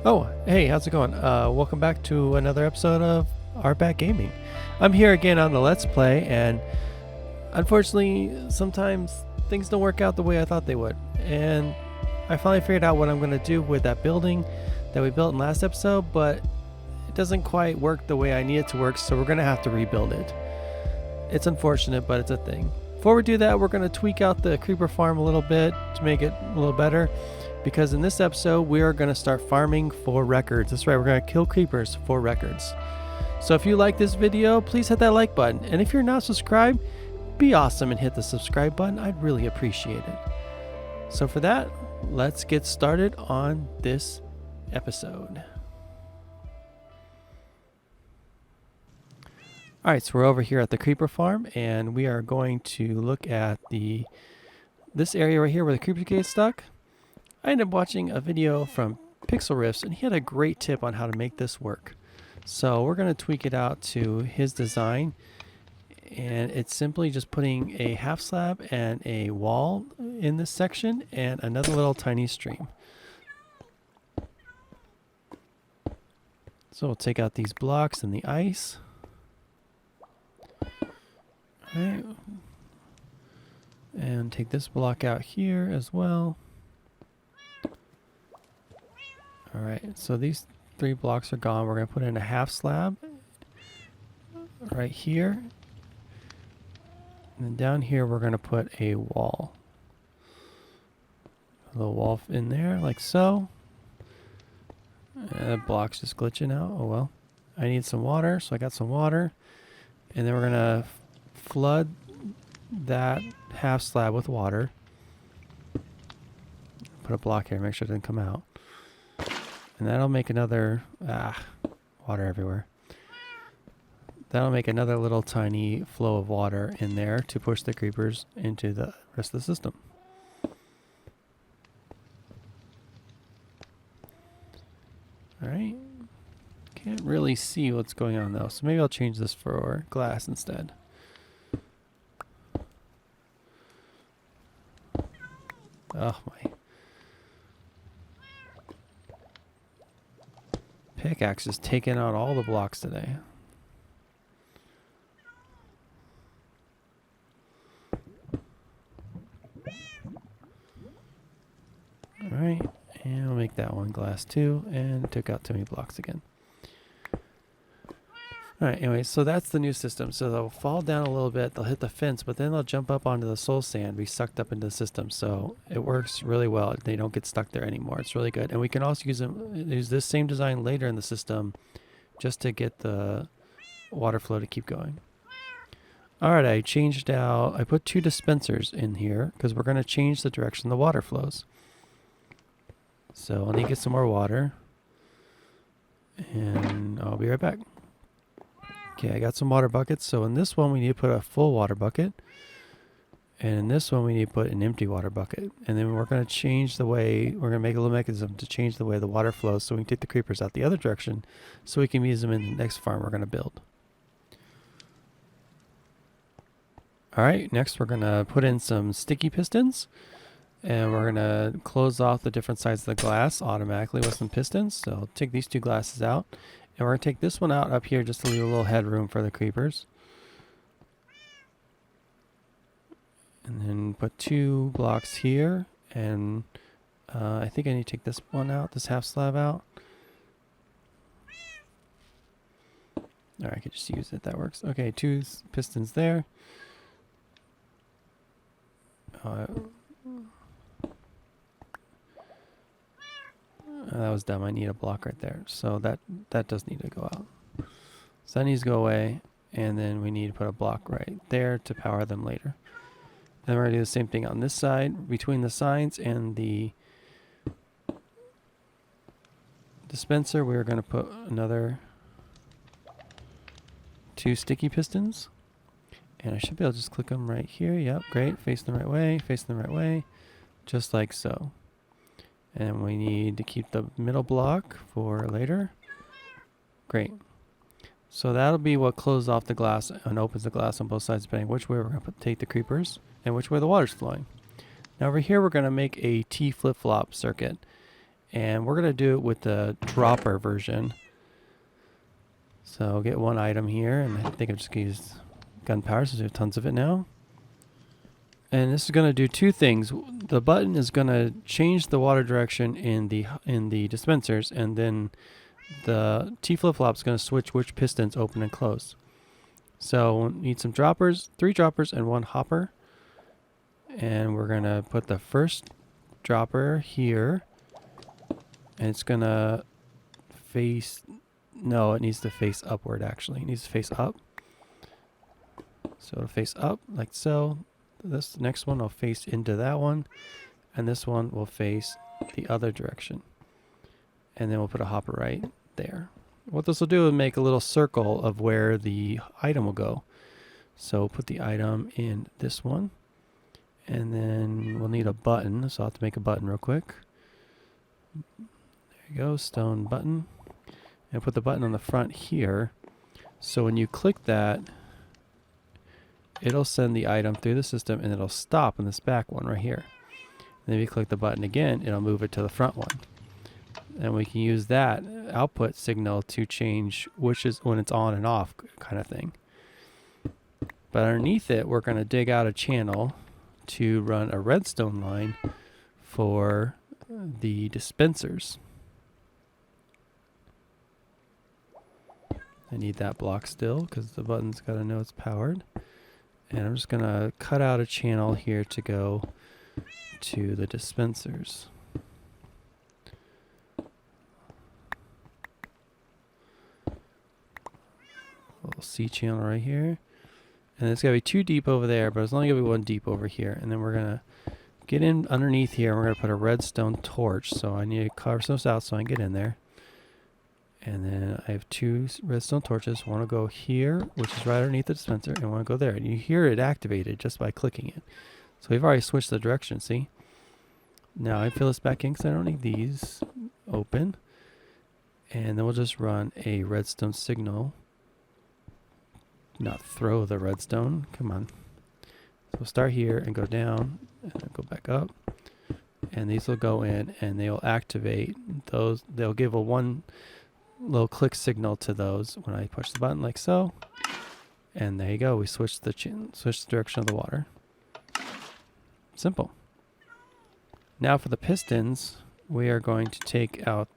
Oh, hey, how's it going? Welcome back to another episode of Artbat Gaming. I'm here again on the Let's Play, and unfortunately, sometimes things don't work out the way I thought they would. And I finally figured out what I'm going to do with that building that we built in last episode, but it doesn't quite work the way I need it to work, so we're going to have to rebuild it. It's unfortunate, but it's a thing. Before we do that, we're going to tweak out the creeper farm a little bit to make it a little better. Because in this episode, we are going to start farming for records. That's right, we're going to kill creepers for records. So if you like this video, please hit that like button. And if you're not subscribed, be awesome and hit the subscribe button. I'd really appreciate it. So for that, let's get started on this episode. Alright, so we're over here at the creeper farm, and we are going to look at this area right here where the creepers get stuck. I ended up watching a video from Pixel Riffs, and he had a great tip on how to make this work. So we're going to tweak it out to his design, and it's simply just putting a half slab and a wall in this section and another little tiny stream. So we'll take out these blocks and the ice. Okay. And take this block out here as well. Alright, so these 3 blocks are gone. We're going to put in a half slab right here. And then down here we're going to put a wall. A little wall in there, like so. That block's just glitching out. Oh well. I need some water, so I got some water. And then we're going to flood that half slab with water. Put a block here, make sure it doesn't come out. And that'll make another, water everywhere. That'll make another little tiny flow of water in there to push the creepers into the rest of the system. Alright. Can't really see what's going on though, so maybe I'll change this for glass instead. Oh my. Pickaxe is taking out all the blocks today. Alright, and we'll make that one glass too, and took out too many blocks again. Alright, anyway, so that's the new system. So they'll fall down a little bit, they'll hit the fence, but then they'll jump up onto the soul sand, be sucked up into the system. So it works really well. They don't get stuck there anymore. It's really good. And we can also use this same design later in the system just to get the water flow to keep going. Alright, I put 2 dispensers in here because we're going to change the direction the water flows. So I need to get some more water. And I'll be right back. Okay, I got some water buckets. So in this one, we need to put a full water bucket. And in this one, we need to put an empty water bucket. And then we're going to change the way, we're going to make a little mechanism to change the way the water flows so we can take the creepers out the other direction so we can use them in the next farm we're going to build. Alright, next we're going to put in some sticky pistons. And we're going to close off the different sides of the glass automatically with some pistons. So I'll take these 2 glasses out. And we're going to take this one out up here just to leave a little headroom for the creepers. And then put 2 blocks here. And I think I need to take this one out, this half slab out. Alright, I could just use it, that works. Okay, 2 pistons there. That was dumb. I need a block right there. So that does need to go out. So that needs to go away. And then we need to put a block right there to power them later. Then we're going to do the same thing on this side between the signs and the dispenser. We're going to put another 2 sticky pistons. And I should be able to just click them right here. Yep, great. Face them right way. Face them right way. Just like so. And we need to keep the middle block for later. Great. So that'll be what closes off the glass and opens the glass on both sides, depending which way we're going to take the creepers and which way the water's flowing. Now over here we're going to make a T flip-flop circuit. And we're going to do it with the dropper version. So get one item here, and I think I'm just going to use gunpowder since we have tons of it now. And this is going to do two things. The button is going to change the water direction in the dispensers, and then the T flip-flop is going to switch which pistons open and close. So we need some droppers, 3 droppers and 1 hopper. And we're going to put the first dropper here. And it's going to face... No, it needs to face upward, actually. It needs to face up. So it'll face up, like so. This next one will face into that one. And this one will face the other direction. And then we'll put a hopper right there. What this will do is make a little circle of where the item will go. So put the item in this one. And then we'll need a button. So I'll have to make a button real quick. There you go, stone button. And put the button on the front here. So when you click that, it'll send the item through the system and it'll stop in this back one right here. And if you click the button again, it'll move it to the front one. And we can use that output signal to change which is when it's on and off kind of thing. But underneath it, we're going to dig out a channel to run a redstone line for the dispensers. I need that block still because the button's got to know it's powered. And I'm just going to cut out a channel here to go to the dispensers. Little C channel right here. And it's got to be 2 deep over there, but it's only going to be 1 deep over here. And then we're going to get in underneath here and we're going to put a redstone torch. So I need to carve some out so I can get in there. And then I have 2 redstone torches. One will go here, which is right underneath the dispenser, and one will go there. And you hear it activated just by clicking it. So we've already switched the direction, see? Now I fill this back in because I don't need these open. And then we'll just run a redstone signal. Not throw the redstone. Come on. So we'll start here and go down and then go back up. And these will go in and they will activate those. They'll give a 1 little click signal to those when I push the button like so. And there you go. We switched the direction of the water. Simple. Now for the pistons, we are going to take out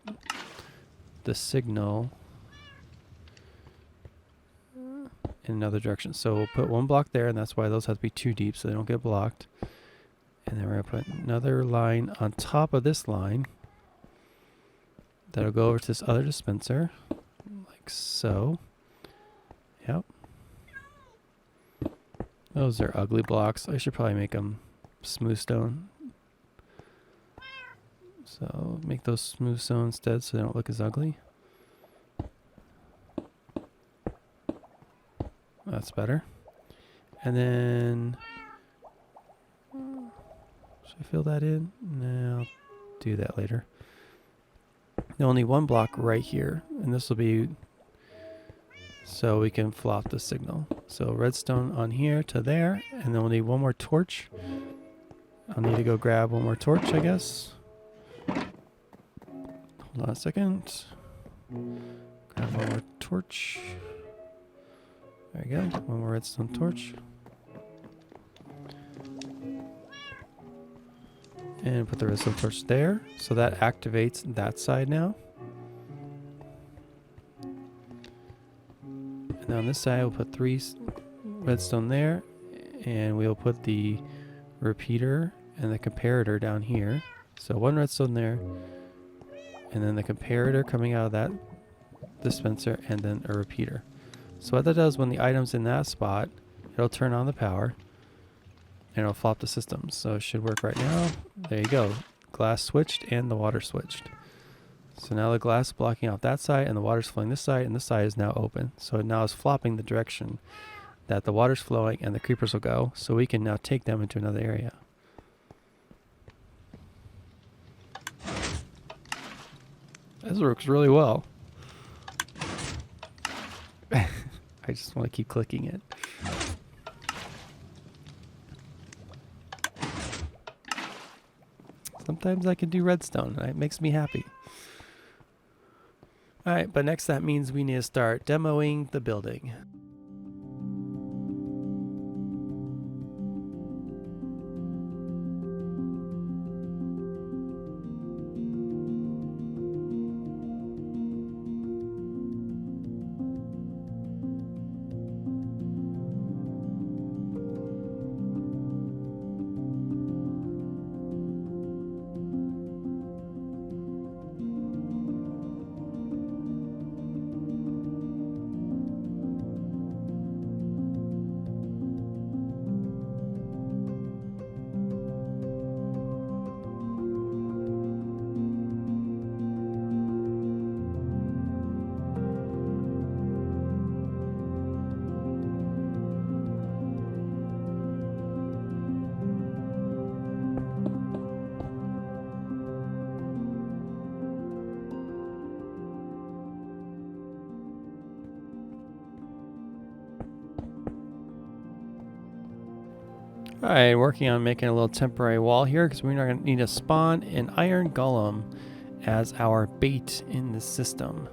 the signal in another direction. So we'll put 1 block there, and that's why those have to be 2 deep so they don't get blocked. And then we're going to put another line on top of this line. That'll go over to this other dispenser, like so. Yep. Those are ugly blocks. I should probably make them smooth stone. So make those smooth stone instead so they don't look as ugly. That's better. And then, should I fill that in? No, I'll do that later. Only 1 block right here, and this will be so we can flop the signal. So redstone on here to there, and then we'll need 1 more torch. I'll need to go grab 1 more torch, I guess. Hold on a second. Grab 1 more torch. There you go. 1 more redstone torch. And put the redstone torch there. So that activates that side now. And on this side, we'll put 3 redstone there. And we'll put the repeater and the comparator down here. So 1 redstone there. And then the comparator coming out of that dispenser. And then a repeater. So what that does when the item's in that spot, it'll turn on the power. And it'll flop the system. So it should work right now. There you go. Glass switched and the water switched. So now the glass is blocking out that side and the water's flowing this side, and this side is now open. So it now is flopping the direction that the water's flowing and the creepers will go. So we can now take them into another area. This works really well. I just want to keep clicking it. sometimes I can do redstone, and it makes me happy. Alright, but next that means we need to start demoing the building. Alright, working on making a little temporary wall here because we're going to need to spawn an iron golem as our bait in the system.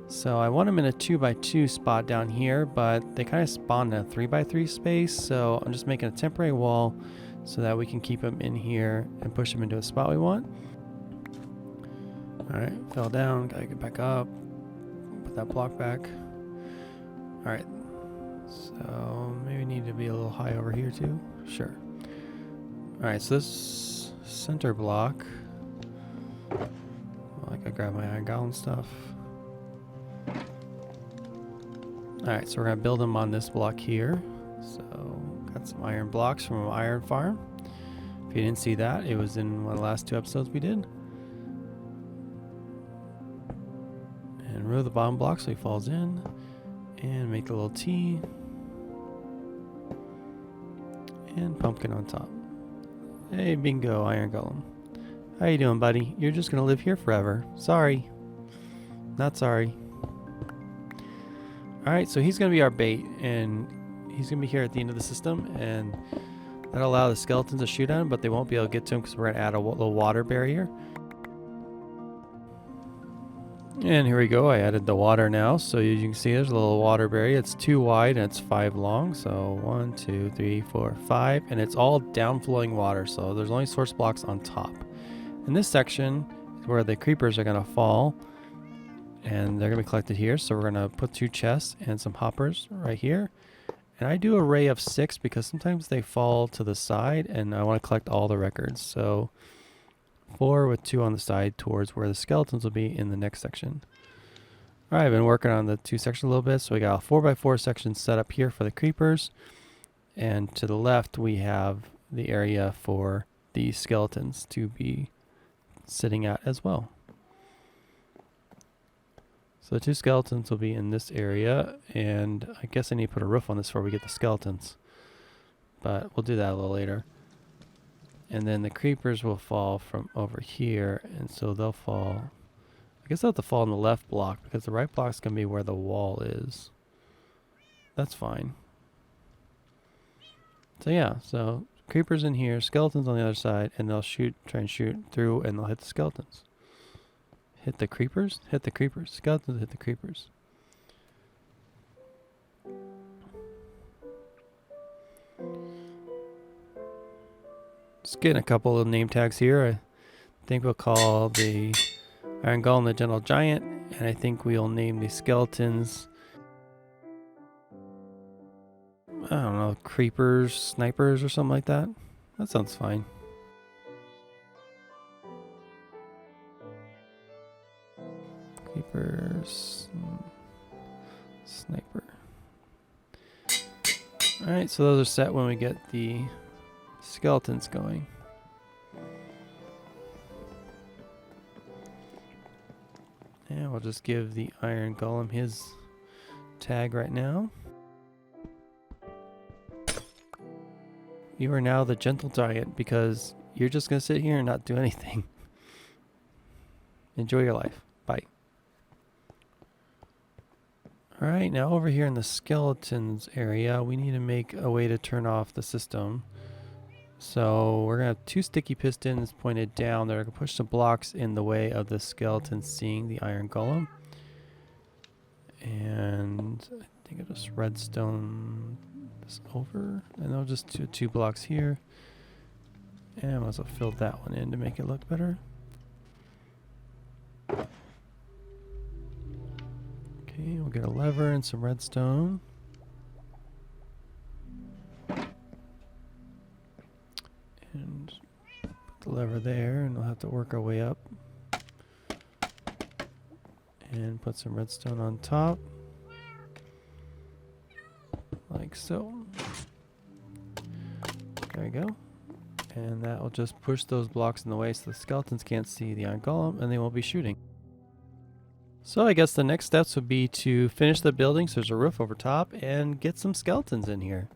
So I want them in a 2x2 spot down here, but they kind of spawn in a 3x3 space, so I'm just making a temporary wall so that we can keep them in here and push them into a spot we want. Alright, fell down, gotta get back up, put that block back. Alright, so maybe need to be a little high over here too. Sure. Alright, so this center block, I gotta grab my iron golem stuff. Alright, so we're gonna build them on this block here. So, got some iron blocks from an iron farm. If you didn't see that, it was in one of the last 2 episodes we did. And remove the bottom block so he falls in. And make a little T. And pumpkin on top. Hey, bingo, iron golem. How you doing, buddy? You're just gonna live here forever. Sorry. Not sorry. Alright, so he's gonna be our bait, and he's gonna be here at the end of the system, and that'll allow the skeletons to shoot at him, but they won't be able to get to him because we're gonna add a little water barrier. And here we go, I added the water now, so as you can see there's a little water barrier. It's 2 wide and it's 5 long, so 1, 2, 3, 4, 5, and it's all downflowing water, so there's only source blocks on top. In this section is where the creepers are going to fall, and they're going to be collected here, so we're going to put 2 chests and some hoppers right here. And I do an array of 6 because sometimes they fall to the side, and I want to collect all the records, so 4 with 2 on the side towards where the skeletons will be in the next section. Alright, I've been working on the 2 sections a little bit, so we got a 4x4 section set up here for the creepers, and to the left we have the area for the skeletons to be sitting at as well. So the 2 skeletons will be in this area, and I guess I need to put a roof on this before we get the skeletons, but we'll do that a little later. And then the creepers will fall from over here, and so they'll fall, I guess they'll have to fall on the left block because the right block's going to be where the wall is. That's fine. So yeah, so creepers in here, skeletons on the other side, and they'll try and shoot through, and they'll hit the skeletons. Hit the creepers? Hit the creepers. Skeletons hit the creepers. Just getting a couple of name tags here. I think we'll call the Iron Golem the Gentle Giant, and I think we'll name the skeletons, I don't know, Creepers, Snipers, or something like that. That sounds fine. Creepers, Sniper. Alright, so those are set when we get the skeletons going. And we'll just give the Iron Golem his tag right now. You are now the Gentle Giant because you're just going to sit here and not do anything. Enjoy your life. Bye. Alright, now over here in the skeletons area, we need to make a way to turn off the system. So we're going to have 2 sticky pistons pointed down. They're going to push the blocks in the way of the skeleton seeing the iron golem. And I think I'll just redstone this over. And I'll just do 2 blocks here. And I might as well fill that one in to make it look better. Okay, we'll get a lever and some redstone. And put the lever there, and we'll have to work our way up. And put some redstone on top. Like so. There we go. And that will just push those blocks in the way so the skeletons can't see the iron golem and they won't be shooting. So I guess the next steps would be to finish the building so there's a roof over top and get some skeletons in here.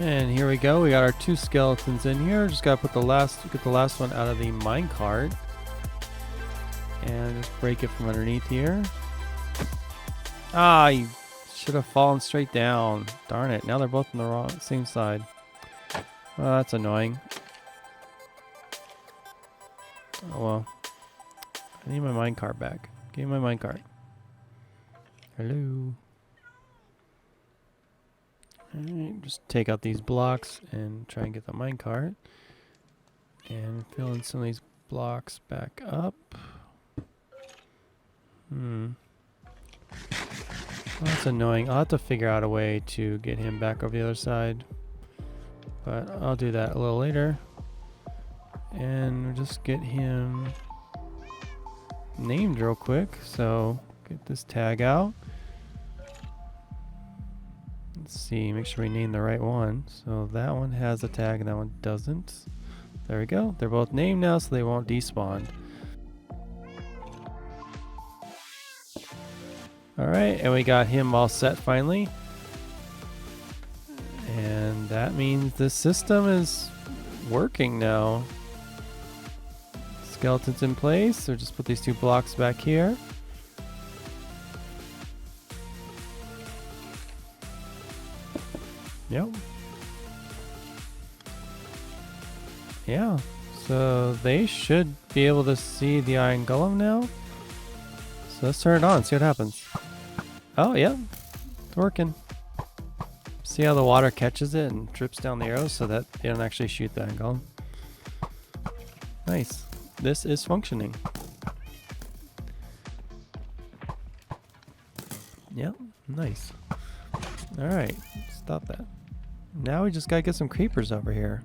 And here we go. We got our 2 skeletons in here. Just gotta put get the last one out of the minecart. And just break it from underneath here. Ah, you should have fallen straight down. Darn it. Now they're both on the same side. Oh, that's annoying. Oh well. I need my minecart back. Give me my minecart. Hello. Alright, just take out these blocks and try and get the minecart. And fill in some of these blocks back up. Well, that's annoying. I'll have to figure out a way to get him back over the other side. But I'll do that a little later. And we'll just get him named real quick. So get this tag out. Let's see, make sure we name the right one. So that one has a tag and that one doesn't. There we go. They're both named now so they won't despawn. Alright, and we got him all set finally. And that means this system is working now. Skeleton's in place, so just put these 2 blocks back here. Yep. Yeah, so they should be able to see the iron golem now. So let's turn it on, see what happens. Oh, yeah, it's working. See how the water catches it and drips down the arrows so that they don't actually shoot the iron golem. Nice. This is functioning. Yep, nice. Alright, stop that. Now we just gotta get some creepers over here.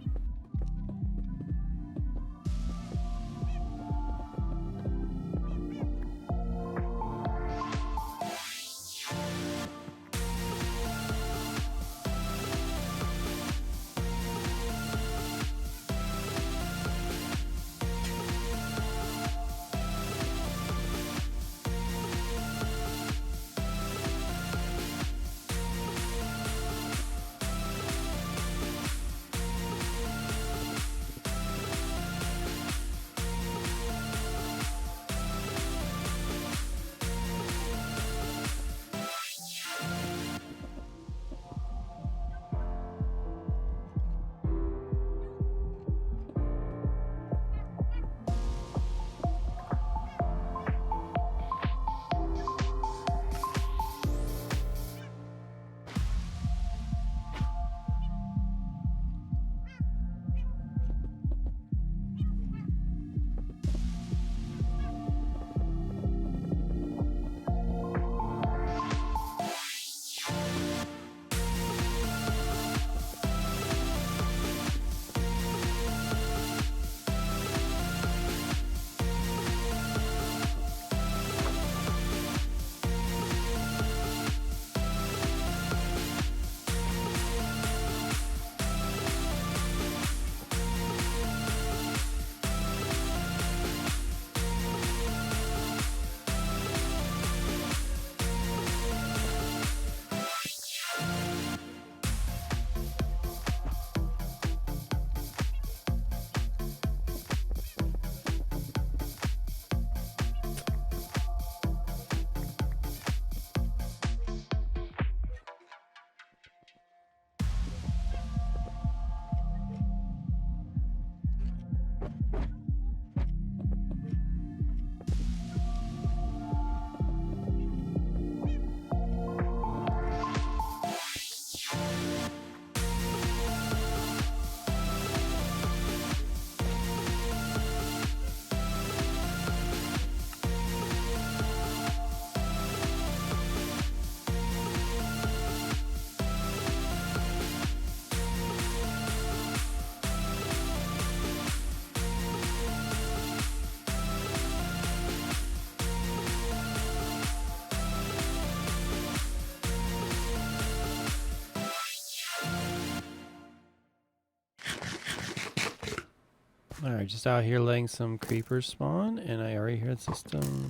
Alright, just out here letting some creepers spawn, and I already hear the system.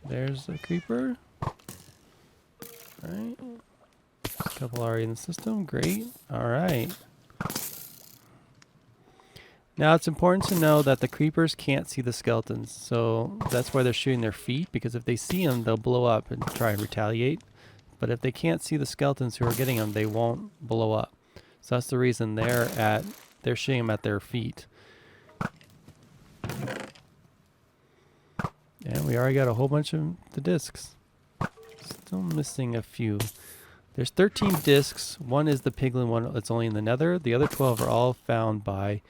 There's the creeper. Alright. A couple already in the system. Great. Alright. Now it's important to know that the creepers can't see the skeletons, so that's why they're shooting their feet, because if they see them, they'll blow up and try and retaliate. But if they can't see the skeletons who are getting them, they won't blow up. So that's the reason they're shooting them at their feet. And we already got a whole bunch of the discs. Still missing a few. There's 13 discs. One is the piglin one that's only in the nether. The other 12 are all found by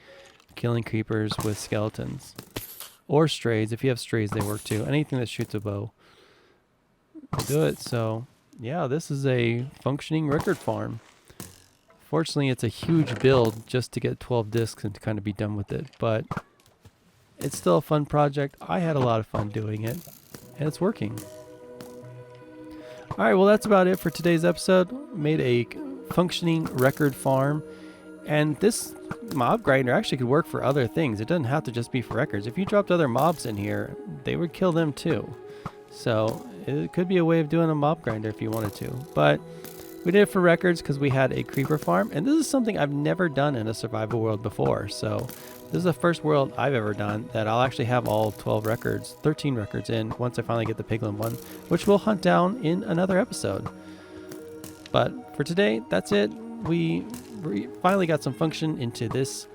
killing creepers with skeletons. Or strays. If you have strays, they work too. Anything that shoots a bow will do it. So, yeah, this is a functioning record farm. Fortunately, it's a huge build just to get 12 discs and to kind of be done with it. But it's still a fun project. I had a lot of fun doing it. And it's working. Alright, well that's about it for today's episode. Made a functioning record farm. And this mob grinder actually could work for other things. It doesn't have to just be for records. If you dropped other mobs in here, they would kill them too. So it could be a way of doing a mob grinder if you wanted to. But we did it for records because we had a creeper farm. And this is something I've never done in a survival world before. So this is the first world I've ever done that I'll actually have all 12 records, 13 records in once I finally get the piglin one, which we'll hunt down in another episode. But for today, that's it. We finally got some function into this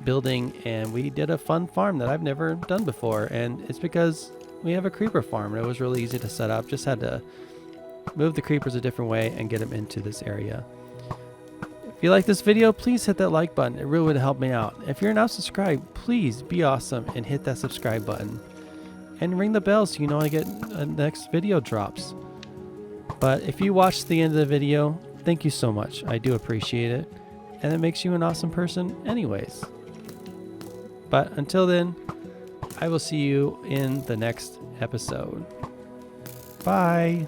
building, and we did a fun farm that I've never done before. And it's because we have a creeper farm, and it was really easy to set up. Just had to move the creepers a different way and get them into this area. If you like this video, please hit that like button. It really would help me out. If you're not subscribed, please be awesome and hit that subscribe button. And ring the bell so you know when I get a next video drops. But if you watched the end of the video, thank you so much. I do appreciate it. And it makes you an awesome person anyways. But until then, I will see you in the next episode. Bye.